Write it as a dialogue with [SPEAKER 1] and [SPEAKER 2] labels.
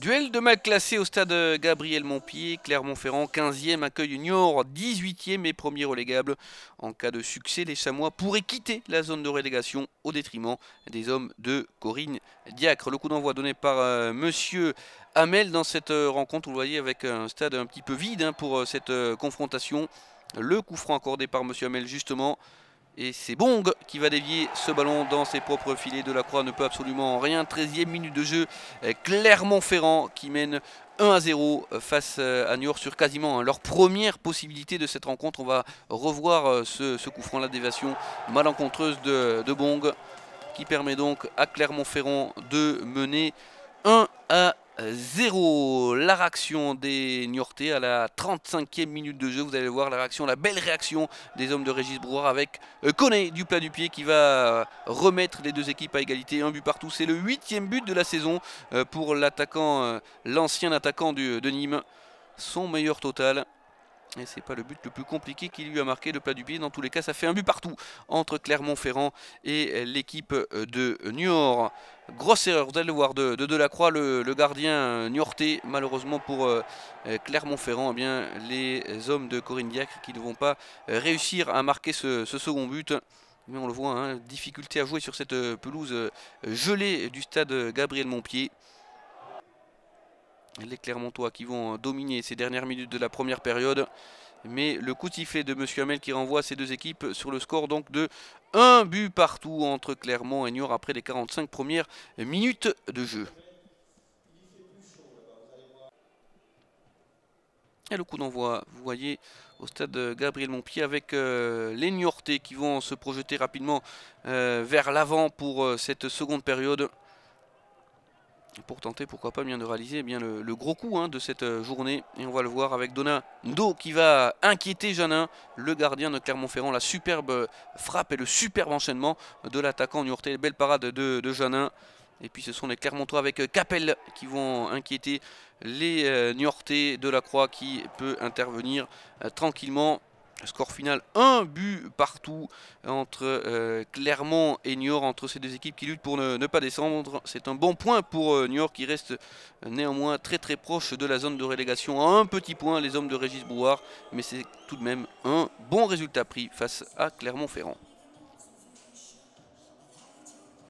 [SPEAKER 1] Duel de mal classé au stade Gabriel Montpied. Clermont-Ferrand 15e accueille Niort 18e et premier relégable. En cas de succès, les Chamois pourraient quitter la zone de relégation au détriment des hommes de Corinne Diacre. Le coup d'envoi donné par Monsieur Hamel dans cette rencontre. Vous le voyez avec un stade un petit peu vide pour cette confrontation. Le coup franc accordé par Monsieur Hamel justement. Et c'est Bong qui va dévier ce ballon dans ses propres filets. Delacroix ne peut absolument rien. 13e minute de jeu. Clermont-Ferrand qui mène 1-0 face à Niort sur quasiment leur première possibilité de cette rencontre. On va revoir ce coup franc, la déviation malencontreuse de Bong qui permet donc à Clermont-Ferrand de mener 1-0. La réaction des Niortais à la 35e minute de jeu, vous allez voir la réaction, la belle réaction des hommes de Régis Brouard avec Koné du plat du pied qui va remettre les deux équipes à égalité, un but partout. C'est le 8e but de la saison pour l'attaquant, l'ancien attaquant de Nîmes, son meilleur total. Et c'est pas le but le plus compliqué qu'il lui a marqué, le plat du pied. Dans tous les cas, ça fait un but partout entre Clermont-Ferrand et l'équipe de Niort. Grosse erreur, vous allez le voir, de Delacroix, le gardien niortais. Malheureusement pour Clermont-Ferrand, eh bien, les hommes de Corinne Diacre qui ne vont pas réussir à marquer ce second but. Mais on le voit, hein, difficulté à jouer sur cette pelouse gelée du stade Gabriel Montpied. Les Clermontois qui vont dominer ces dernières minutes de la première période. Mais le coup de sifflet de Monsieur Hamel qui renvoie ces deux équipes sur le score donc de 1 but partout entre Clermont et Niort après les 45 premières minutes de jeu. Et le coup d'envoi, vous voyez, au stade Gabriel Montpied avec les Niortais qui vont se projeter rapidement vers l'avant pour cette seconde période. Pour tenter, pourquoi pas, bien de réaliser eh bien, le gros coup de cette journée. Et on va le voir avec Donado qui va inquiéter Jeannin, le gardien de Clermont-Ferrand. La superbe frappe et le superbe enchaînement de l'attaquant niortais. Belle parade de Jeannin. Et puis ce sont les Clermontois avec Capel qui vont inquiéter les Niortais. Delacroix qui peut intervenir tranquillement. Score final, un but partout entre Clermont et Niort, entre ces deux équipes qui luttent pour ne pas descendre. C'est un bon point pour Niort qui reste néanmoins très proche de la zone de relégation. À un petit point, les hommes de Régis Brouard, mais c'est tout de même un bon résultat pris face à Clermont-Ferrand.